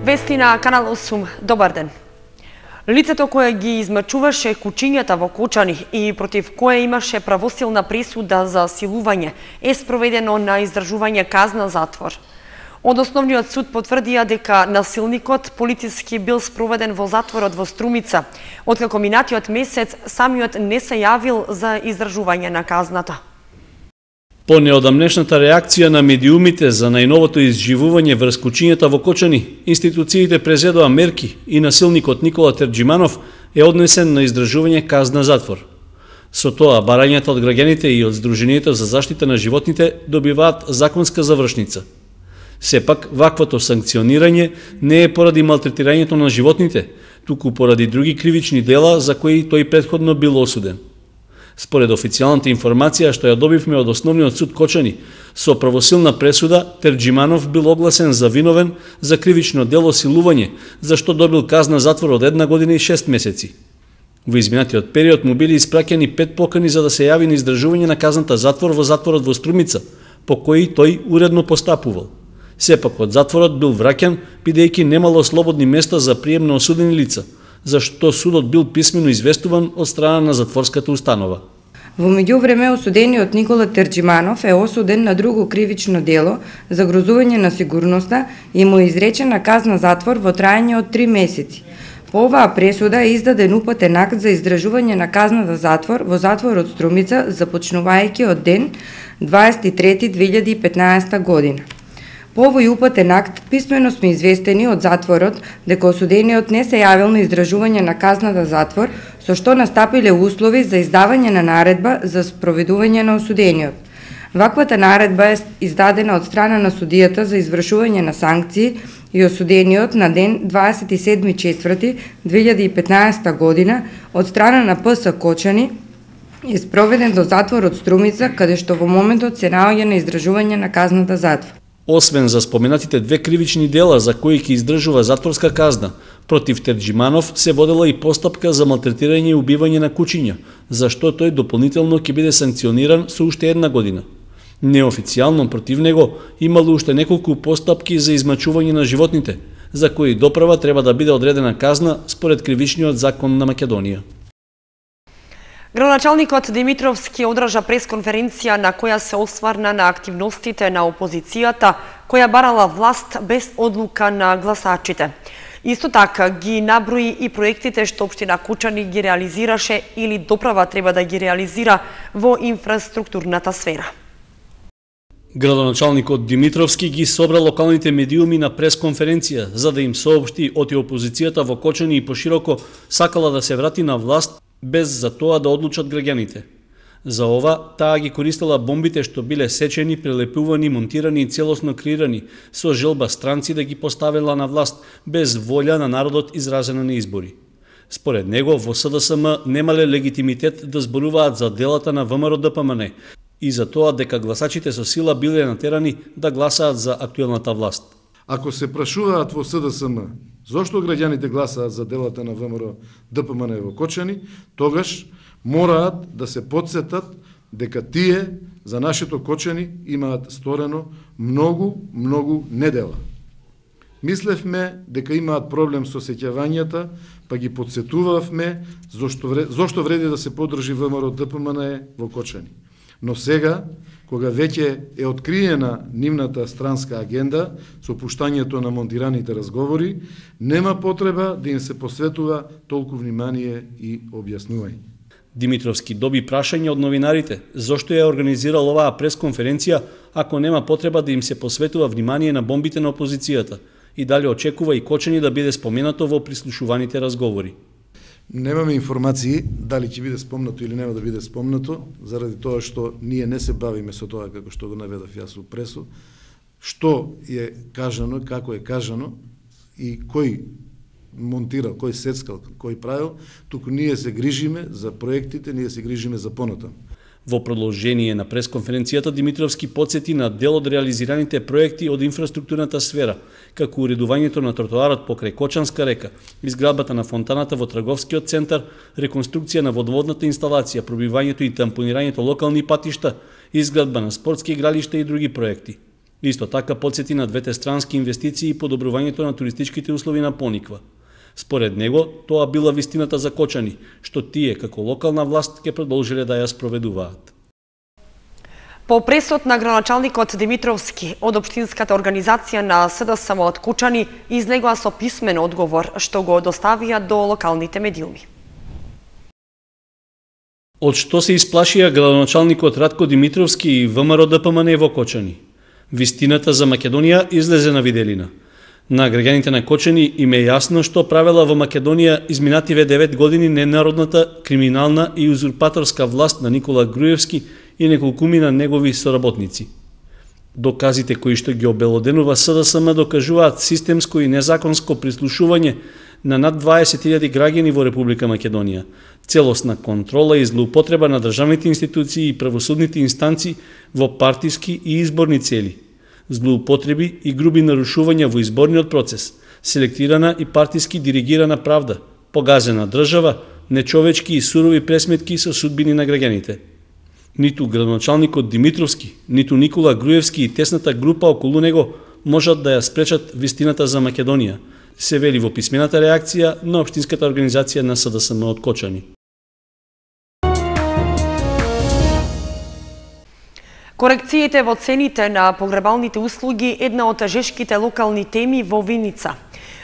Вести на Канал 8. Добар ден. Лицето кое ги измачуваше кучињата во Кочани и против кое имаше правосилна пресуда за силување е спроведено на издржување казна затвор. Од Основниот суд потврдија дека насилникот полициски бил спроведен во затворот во Струмица, откако минатиот месец самиот не се јавил за издржување на казната. По неодамнешната реакција на медиумите за најновото изживување врз кучињата во Кочани, институциите презедоа мерки и насилникот Никола Терџиманов е однесен на издржување казна затвор. Со тоа, барањата од граѓаните и од Сдруженијето за заштита на животните добиваат законска завршница. Сепак, ваквото санкционирање не е поради малтретирањето на животните, туку поради други кривични дела за кои тој претходно бил осуден. Според официјалната информација што ја добивме од Основниот суд Кочани, со правосилна пресуда Терџиманов бил огласен за виновен за кривично дело силување, за што добил казна затвор од 1 година и 6 месеци. Во изминатиот период му били испраќани 5 покани за да се јави на издржување на казната затвор во затворот во Струмица, по кои тој уредно постапувал. Сепак од затворот бил враќан, бидејќи немало слободни места за прием на осудени лица, за што судот бил писмено известуван од страна на затворската установа. Во меѓувреме, осудениот Никола Терџиманов е осуден на друго кривично дело за грозување на сигурноста и му е изречена казна затвор во трајање од 3 месеци. По оваа пресуда е издаден упатен акт за издржување на казната затвор во затворот Струмица, започнувајќи од ден 23.2015 година. По овој упатен акт писмено сме известени од затворот дека осудениот не се јавил на издржување на казната затвор, со што настапиле услови за издавање на наредба за спроведување на осудениот. Ваквата наредба е издадена од страна на судијата за извршување на санкции и осудениот на ден 27.4.2015 година од страна на ПС Кочани е спроведен до затворот Струмица, каде што во моментот се наоѓа на издржување на казната затвор. Освен за споменатите 2 кривични дела за кои ќе издржува затворска казна, против Терџиманов се водела и постапка за малтретирање и убивање на кучиња, за што тој дополнително ќе биде санкциониран со уште 1 година. Неофицијално против него имало уште неколку постапки за измачување на животните, за кои доправа треба да биде одредена казна според кривичниот закон на Македонија. Градоначалникот Димитровски одржа пресконференција на која се осварна на активностите на опозицијата, која барала власт без одлука на гласачите. Исто така ги наброи и проектите што општина Кочани ги реализираше или доправа треба да ги реализира во инфраструктурната сфера. Градоначалникот Димитровски ги собра локалните медиуми на пресконференција за да им соопшти оти опозицијата во Кочани и пошироко сакала да се врати на власт без за тоа да одлучат граѓаните. За ова, таа ги користела бомбите што биле сечени, прелепувани, монтирани и целосно креирани, со желба странци да ги поставила на власт, без волја на народот изразена на избори. Според него, во СДСМ немале легитимитет да зборуваат за делата на ВМРО ДПМН и за тоа дека гласачите со сила биле натерани да гласаат за актуелната власт. Ако се прашуваат во СДСМ зошто граѓаните гласаат за делата на ВМРО ДПМН во Кочани, тогаш мораат да се потсетат дека тие за нашето Кочани имаат сторено многу недела. Мислевме дека имаат проблем со сеќавањата, па ги потсетувавме зошто вреди да се поддржи ВМРО ДПМН во Кочани. Но сега, кога веќе е откриена нивната странска агенда со пуштањето на монтираните разговори, нема потреба да им се посветува толку внимание и објаснување. Димитровски доби прашање од новинарите зошто ја организирал оваа пресконференција ако нема потреба да им се посветува внимание на бомбите на опозицијата и дали очекува и Кочани да биде споменато во прислушуваните разговори. Немаме информации дали ќе биде спомнато или нема да биде спомнато, заради тоа што ние не се бавиме со тоа како што го наведав јас во пресу, што е кажано, како е кажано и кој монтирал, кој сецкал, кој правил, туку ние се грижиме за проектите, ние се грижиме за понатам. Во продолжение на пресконференцијата Димитровски потсети на дел од реализираните проекти од инфраструктурната сфера, како уредувањето на тротоарот покрај Кочанска река, изградбата на фонтаната во трговскиот центар, реконструкција на водоводната инсталација, пробивањето и тампонирањето локални патишта, изградба на спортски игралишта и други проекти. Исто така подсети на двете странски инвестиции и подобрувањето на туристичките услови на Пониква. Според него, тоа била вистината за Кочани, што тие, како локална власт, ќе продолжиле да ја спроведуваат. По пресод на градоначалникот Димитровски од Општинската организација на СДСМ од Кучани излегоа со писмен одговор, што го доставија до локалните медиуми. Од што се исплашија градоначалникот Радко Димитровски и ВМРО ДПМН во Кочани? Вистината за Македонија излезе на виделина. На граѓаните на Кочани им е јасно што правела во Македонија изминативе 9 години ненародната, криминална и узурпаторска власт на Никола Груевски и неколкумина негови соработници. Доказите кои што ги обелоденува СДСМ докажуваат системско и незаконско прислушување на над 20.000 граѓани во Република Македонија, целосна контрола и злоупотреба на државните институции и правосудните инстанции во партиски и изборни цели, злоупотреби и груби нарушувања во изборниот процес, селектирана и партиски диригирана правда, погазена држава, нечовечки и сурови пресметки со судбини на граѓаните. Ниту градоначалникот Димитровски, ниту Никола Груевски и тесната група околу него можат да ја спречат вистината за Македонија, се вели во писмената реакција на Општинската организација на СДСМ од Кочани. Корекциите во цените на погребалните услуги една од тежешките локални теми во Виница.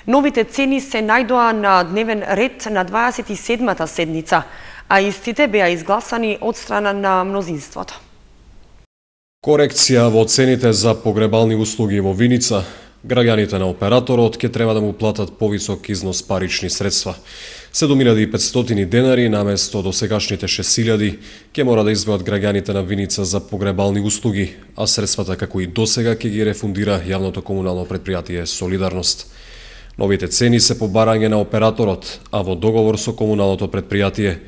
Новите цени се најдоа на дневен ред на 27-та седница, а истите беа изгласани од страна на мнозинството. Корекција во цените за погребални услуги во Виница. Граѓаните на операторот ќе треба да му платат повисок износ парични средства. 7.500 денари наместо досегашните 6.000 ќе мора да издвојат граѓаните на Виница за погребални услуги, а средствата како и досега ќе ги рефундира јавното комунално претпријатие Солидарност. Новите цени се по барање на операторот, а во договор со комуналното претпријатие.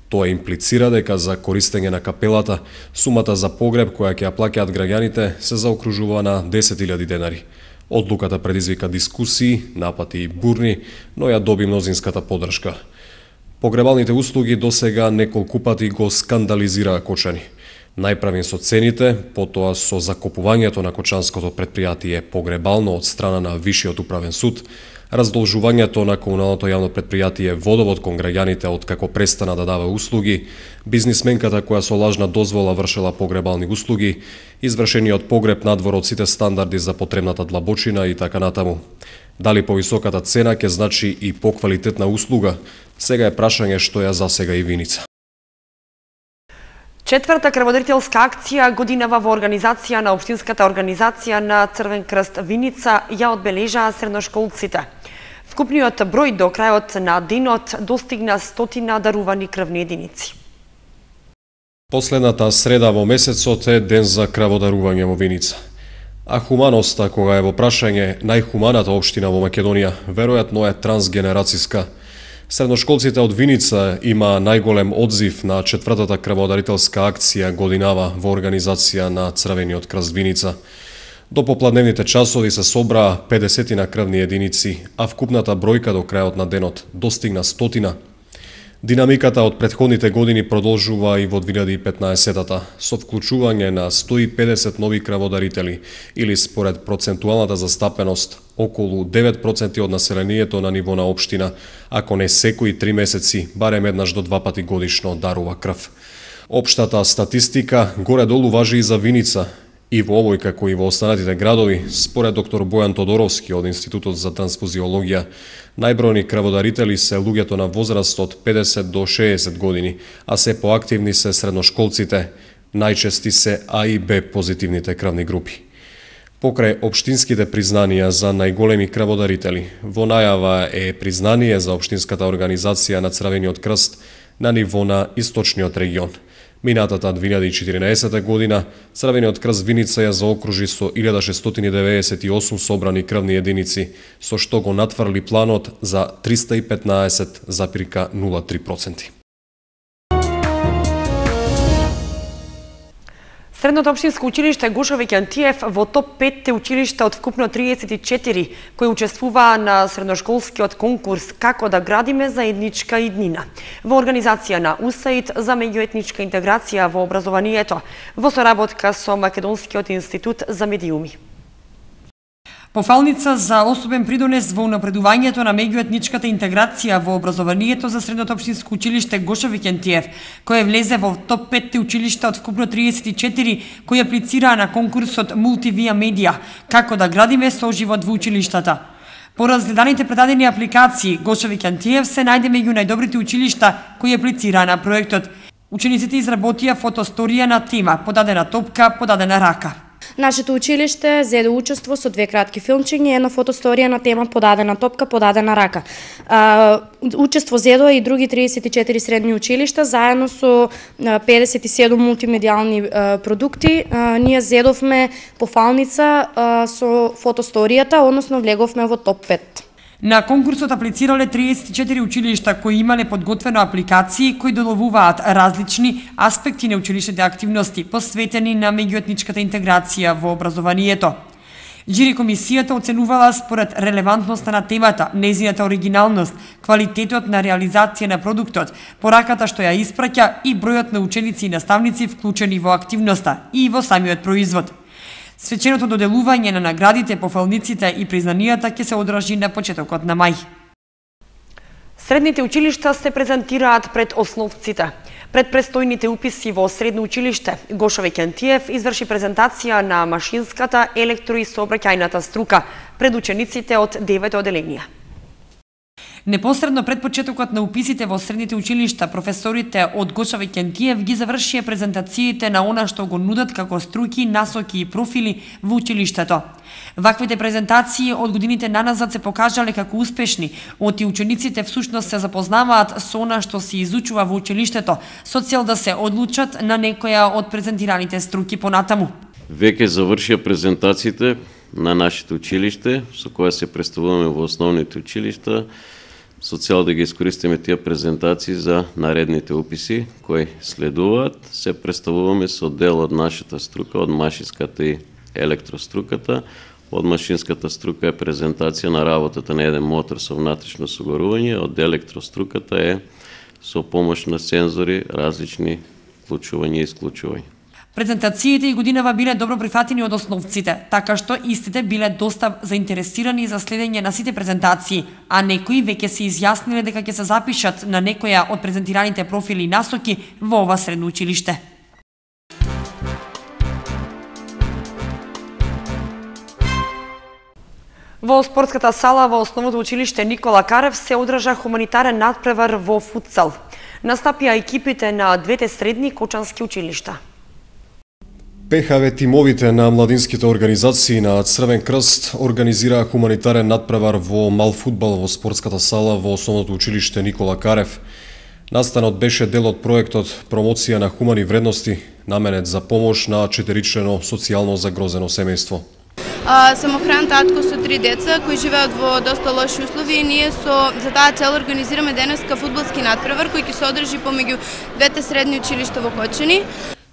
Тоа имплицира дека за користење на капелата, сумата за погреб која ќе ја плаќаат граѓаните се заокружува на 10.000 денари. Одлуката предизвика дискусии, напати и бурни, но ја доби мнозинската поддршка. Погребалните услуги досега неколку пати го скандализираа Кочани. Најпрвен со цените, потоа со закупувањето на кочанското претпријатие Погребално од страна на Вишиот управен суд, раздолжувањето на комуналното јавно претпријатие Водовод кон граѓаните откако престана да дава услуги, бизнисменката која со лажна дозвола вршела погребални услуги, извршениот погреб надвор од сите стандарди за потребната длабочина и така натаму. Дали повисоката цена ќе значи и поквалитетна услуга, сега е прашање што ја засега и Виница. Четврта крводарителска акција годинава во организација на Општинската организација на Црвен крст Виница ја одбележаа средношколците. Вкупниот број до крајот на денот достигна 100 дарувани крвни единици. Последната среда во месецот е ден за крводарување во Виница. А хуманоста, кога е во прашање најхуманата општина во Македонија, веројатно е трансгенерацијска. Средношколците од Виница има најголем одзив на четвртата крводарителска акција годинава во организација на Црвениот крст Виница. До попладневните часови се собраа 50 на крвни единици, а вкупната бројка до крајот на денот достигна 100. Динамиката од претходните години продолжува и во 2015-та, со вклучување на 150 нови крводарители, или според процентуалната застапеност, околу 9% од населението на ниво на општина, ако не секои 3 месеци, барем еднаш до 2 пати годишно дарува крв. Општата статистика горе-долу важи и за Виница, и во овој како и во останатите градови, според доктор Бојан Тодоровски од Институтот за трансфузиологија, најбројни крводарители се луѓето на возраст од 50 до 60 години, а се поактивни се средношколците, најчести се А и Б позитивните крвни групи. Покрај општинските признанија за најголеми крводарители, во најава е признание за Општинската организација на Црвениот крст на ниво на Источниот регион. Минатата 2014 година, Црвениот крст Виница ја заокружи со 1698 собрани крвни единици, со што го натврли планот за 315,03%. Средното општинско училиште Гушовиќ Антиев во топ 5 училишта од вкупно 34 кои учествуваа на средношколскиот конкурс Како да градиме заедничка иднина во организација на УСАИД за меѓуетничка интеграција во образованието во соработка со Македонскиот институт за медиуми. Пофалница за особен придонес во унапредувањето на меѓуетничката интеграција во образованието за Средното општинско училиште Гошо Викентиев, кое влезе во топ 5 училишта од вкупно 34 кои аплицираа на конкурсот Мултивија медија, како да градиме соживот во училиштата. По разгледаните предадени апликации, Гошо Викентиев се најде меѓу најдобрите училишта кои аплицираа на проектот. Учениците изработија фотосторија на тема "Подадена топка, подадена рака". Нашето училиште зеде учество со 2 кратки филмчиња и една фотосторија на тема "Подадена топка, подадена рака". Учество зедоа и други 34 средни училишта, заедно со 57 мултимедијални продукти. Ние зедовме пофалница со фотосторијата, односно влеговме во топ 5. На конкурсот аплицирале 34 училишта кои имале подготвено апликации кои доловуваат различни аспекти на училишните активности посветени на меѓуетничката интеграција во образованието. Жири комисијата оценувала според релевантноста на темата, нејзината оригиналност, квалитетот на реализација на продуктот, пораката што ја испраќа и бројот на ученици и наставници вклучени во активноста и во самиот производ. Свеченото доделување на наградите, пофалниците и признанијата ќе се одржи на почетокот на мај. Средните училишта се презентираат пред основците. Пред престојните уписи во средно училиште, Гошо Викентиев изврши презентација на машинската, електро и сообраќајната струка пред учениците од 9 оделенија. Непосредно пред почетокот на уписите во средните училишта, професорите од Гошо Викентиев ги завршија презентациите на она што го нудат како струки, насоки и профили во училиштето. Ваквите презентации од годините наназад се покажале како успешни, оти учениците всушност се запознаваат со она што се изучува во училиштето, со цел да се одлучат на некоја од презентираните струки понатаму. Веќе завршија презентациите на нашите училиште, со која се представуваме во основните училишта, со цел да ги искористиме тие презентации за наредните уписи кои следуваат. Се представуваме со дел од нашата струка, од машинската и електроструката. Од машинската струка е презентација на работата на еден мотор со внатрешно согорување, од електроструката е со помош на сензори, различни вклучување и исклучување. Презентациите и годинава биле добро прифатени од основците, така што истите биле доста заинтересирани за следење на сите презентации, а некои веќе се изјасниле дека ќе се запишат на некоја од презентираните профили и насоки во ова средно училиште. Во спортската сала во основното училиште Никола Карев се одржа хуманитарен надпревар во футсал. Настапија екипите на двете средни кочански училишта. ПХВ тимовите на младинските организации на Црвен крст организираа хуманитарен надпревар во мал фудбал во спортската сала во основното училиште Никола Карев. Настанот беше дел од проектот Промоција на хумани вредности, наменет за помош на 4-члено социјално загрозено семејство. Самохран татко со 3 деца кои живеат во доста лоши услови и ние за таа цел организираме денеска фудбалски надпревар кој ќе се одржи помеѓу двете средни училишта во Кочани.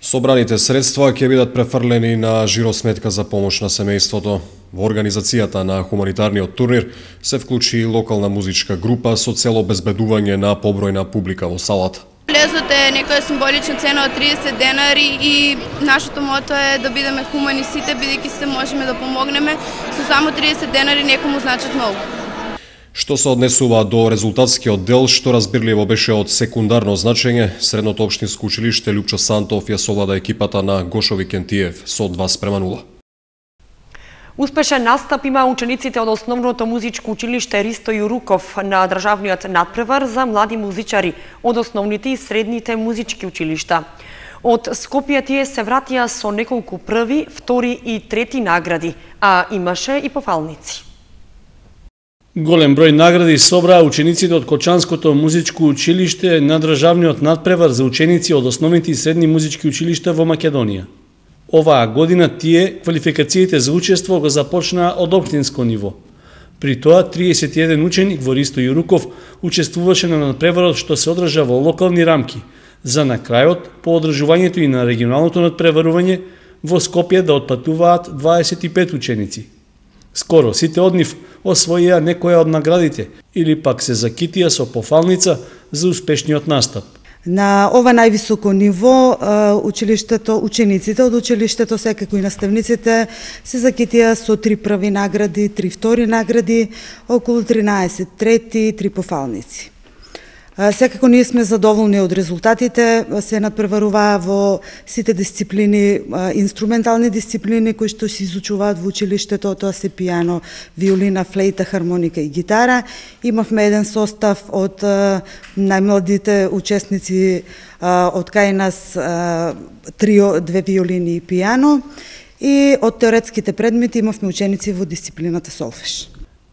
Собраните средства ќе бидат префрлени на жиросметка за помош на семејството. Во организацијата на хуманитарниот турнир се вклучи и локална музичка група со цел обезбедување на побројна публика во салата. Влезот е некоја символична цена од 30 денари и нашето мото е да бидеме хумани сите, бидејќи се можеме да помогнеме. Со само 30 денари некому значат многу. Што се однесува до резултатскиот дел, што разбирливо беше од секундарно значење, Средното општинско училиште Лјупчо Сантов ја совлада екипата на Гошо Викентиев со 2:0. Успешен настап има учениците од основното музичко училиште Ристо Јуруков на државниот надпревар за млади музичари од основните и средните музички училишта. Од Скопје тие се вратија со неколку први, втори и трети награди, а имаше и пофалници. Голем број награди собраа учениците од Кочанското музичко училиште на државниот надпревар за ученици од основните и средни музички училишта во Македонија. Оваа година тие квалификациите за учество го започнаа од општинско ниво. При тоа 31 ученик во Ристо Јуруков учествуваше на надпреварот што се одржа во локални рамки, за на крајот по одржувањето и на регионалното надпреварување во Скопје да отпатуваат 25 ученици. Скоро сите од нив освоија некоја од наградите или пак се закитија со пофалница за успешниот настап. На ова највисоко ниво, учениците од училиштето, секако и наставниците, се закитија со 3 први награди, 3 втори награди, околу 13 трети, 3 пофалници. Секако ние сме задоволни од резултатите, се надпреваруваа во сите дисциплини, инструментални дисциплини кои што се изучуваат во училиштето, тоа се пијано, виолина, флейта, хармоника и гитара. Имавме еден состав од најмладите учесници од кај нас, трио, 2 виолини и пијано, и од теоретските предмети имавме ученици во дисциплината солфеж.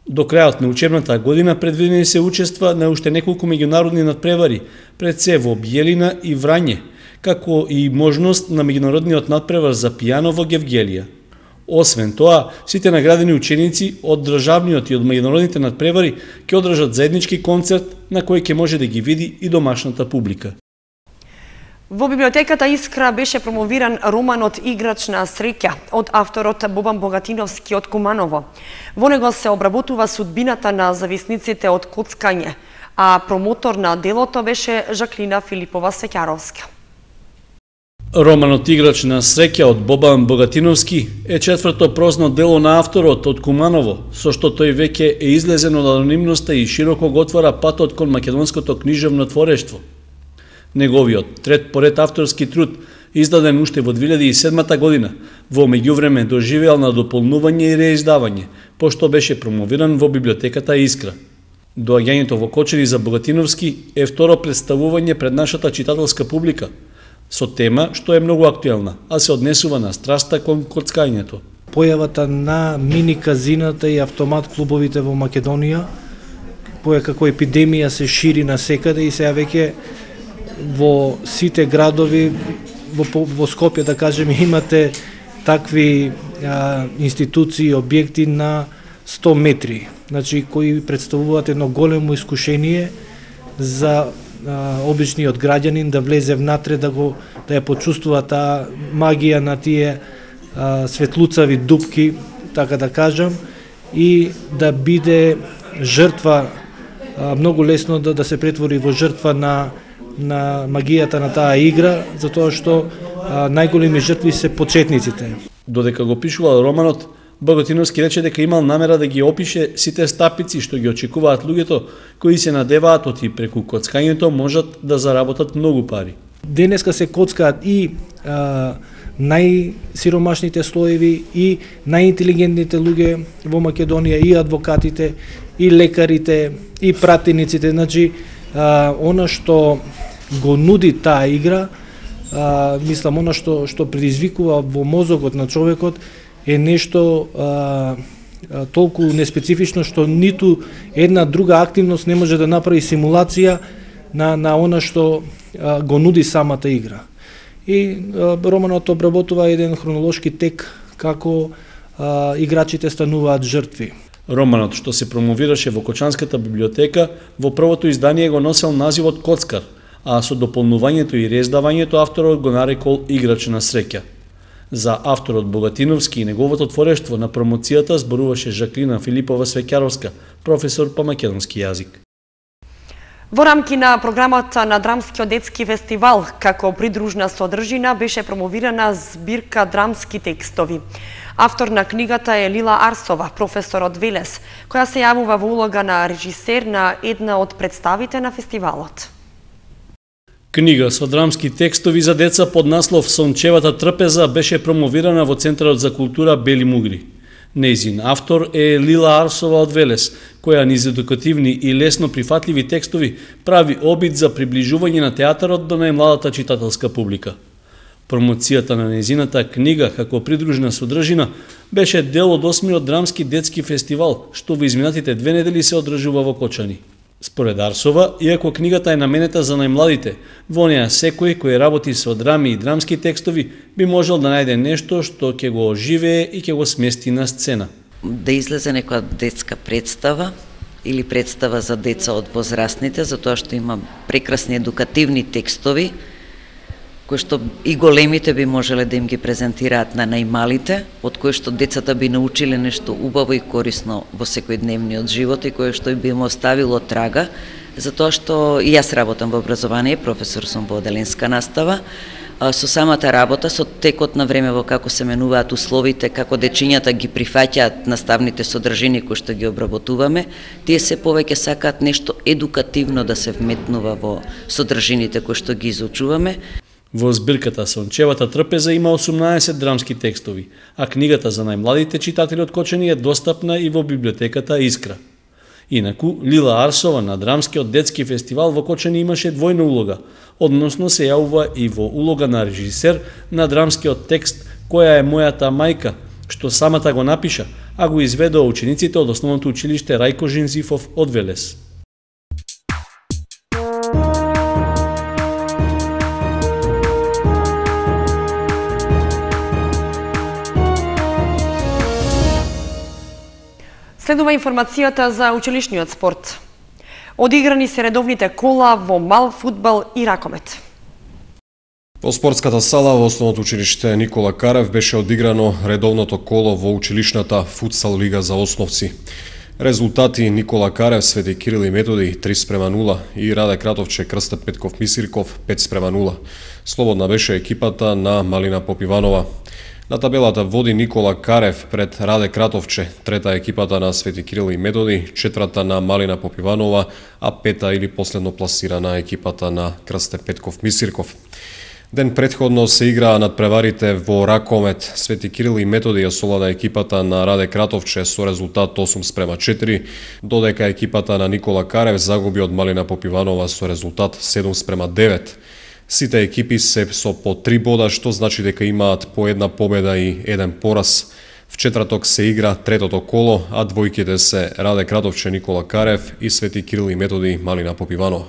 До крајот на учебната година предвидени се учества на уште неколку меѓународни надпревари, пред се во Биелина и Врање, како и можност на меѓународниот надпревар за пијано во Гевгелија. Освен тоа, сите наградени ученици од државниот и од меѓународните надпревари ќе одржат заеднички концерт на кој ќе може да ги види и домашната публика. Во библиотеката Искра беше промовиран романот Играч на среќа од авторот Бобан Богатиновски од Куманово. Во него се обработува судбината на зависниците од коцкање, а промотор на делото беше Жаклина Филипова Свеќаровска. Романот Играч на среќа од Бобан Богатиновски е четврто прозно дело на авторот од Куманово, со што тој веќе е излезен од анонимноста и широко го отвора патот кон македонското книжевно творештво. Неговиот трет поред авторски труд, издаден уште во 2007 година, во меѓувреме доживеал на дополнување и реиздавање, пошто беше промовиран во библиотеката Искра. Доаѓањето во Кочани за Богатиновски е второ представување пред нашата читателска публика, со тема што е многу актуелна, а се однесува на страста кон коцкањето. Појавата на мини казината и автомат клубовите во Македонија, како епидемија се шири насекаде и сега веќе во сите градови, во Скопје да кажеме, имате такви институции и објекти на 100 метри, значи кои представуваат едно големо искушение за обичниот граѓанин да влезе внатре, да ја почувствува таа магија на тие светлуцави дупки, така да кажам, и да биде жртва, многу лесно да се претвори во жртва на магијата на таа игра, затоа што најголеми жртви се почетниците. Додека го пишувал романот, Богатиновски рече дека имал намера да ги опише сите стапици што ги очекуваат луѓето кои се надеваат оти преку коцкањето можат да заработат многу пари. Денеска се коцкаат и најсиромашните слоеви и најинтелигентните луѓе во Македонија, и адвокатите, и лекарите, и пратениците, значи она што го нуди таа игра, мислам, она што предизвикува во мозокот на човекот е нешто толку неспецифично што ниту една друга активност не може да направи симулација на она што го нуди самата игра. И романот обработува еден хронолошки тек како играчите стануваат жртви. Романот што се промовираше во Кочанската библиотека во првото издание го носел називот Коцкар, а со дополнувањето и реиздавањето авторот го нарекол Играч на среќа. За авторот Богатиновски и неговото творештво на промоцијата зборуваше Жаклина Филипова Свеќаровска, професор по македонски јазик. Во рамки на програмата на Драмскиот детски фестивал, како придружна содржина, беше промовирана збирка драмски текстови. Автор на книгата е Лила Арсова, професор од Велес, која се јавува во улога на режисер на една од представите на фестивалот. Книга со драмски текстови за деца под наслов Сончевата трпеза беше промовирана во Центарот за култура Бели Мугри. Нејзин автор е Лила Арсова од Велес, која низ едукативни и лесно прифатливи текстови прави обид за приближување на театарот до најмладата читателска публика. Промоцијата на нејзината книга како придружна содржина беше дел од 8-миот драмски детски фестивал, што во изминатите 2 недели се одржува во Кочани. Според Арсова, иако книгата е наменета за најмладите, во неа секој кој работи со драми и драмски текстови би можел да најде нешто што ќе го оживее и ќе го смести на сцена. Да излезе некоја детска представа или представа за деца од возрастните, затоа што има прекрасни едукативни текстови кои што и големите би можеле да им ги презентираат на најмалите, од кои што децата би научиле нешто убаво и корисно во секојдневниот живот и кое што би им оставило трага, затоа што и јас работам во образование, професор сум во оделенска настава. Со самата работа, со текот на време во како се менуваат условите, како дечињата ги прифаќаат наставните содржини кои што ги обработуваме, тие се повеќе сакаат нешто едукативно да се вметнува во содржините кои што ги изучуваме. Во збирката Сончевата трпеза има 18 драмски текстови, а книгата за најмладите читатели од Кочани е достапна и во библиотеката Искра. Инаку, Лила Арсова на Драмскиот детски фестивал во Кочани имаше двојна улога, односно се јавува и во улога на режисер на драмскиот текст Која е мојата мајка, што самата го напиша, а го изведоа учениците од основното училиште Рајко Жинзифов од Велес. Следува информацијата за училишниот спорт. Одиграни се редовните кола во мал фудбал и ракомет. Во спортската сала во основното училиште Никола Карев беше одиграно редовното коло во училишната футсал лига за основци. Резултати: Никола Карев, Свети Кирил и Методи 3:0 и Раде Кратовче, Крстап Петков Мисирков 5:0. Слободна беше екипата на Малина Попиванова. На табелата води Никола Карев пред Раде Кратовче, трета екипата на Свети Кирил и Методи, четврта на Малина Попиванова, а пета или последно пласирана екипата на Крстеп Петков Мисирков. Ден предходно се играа надпреварите во ракомет. Свети Кирил и Методи ја совлада екипата на Раде Кратовче со резултат 8:4, додека екипата на Никола Карев загуби од Малина Попиванова со резултат 7:9. Сите екипи се со по 3 бода, што значи дека имаат по една победа и еден пораз. В четврток се игра третото коло, а двојките се Раде Кратовче Никола Карев и Свети Кирил и Методи Малина Попиванова.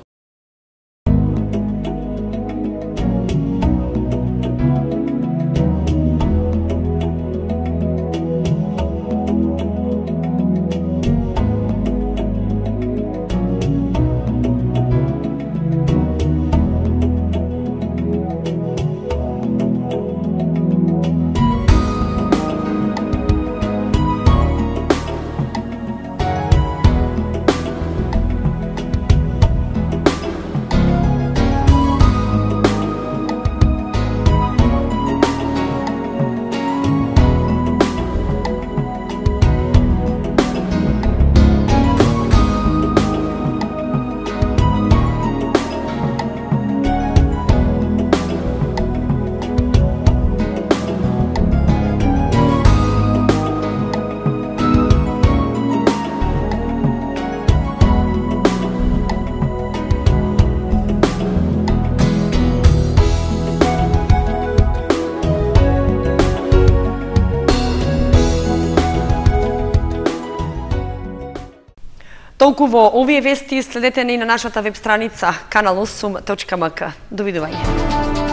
Толку во овие вести, следете ни на нашата веб страница kanal8.mk. Довидување.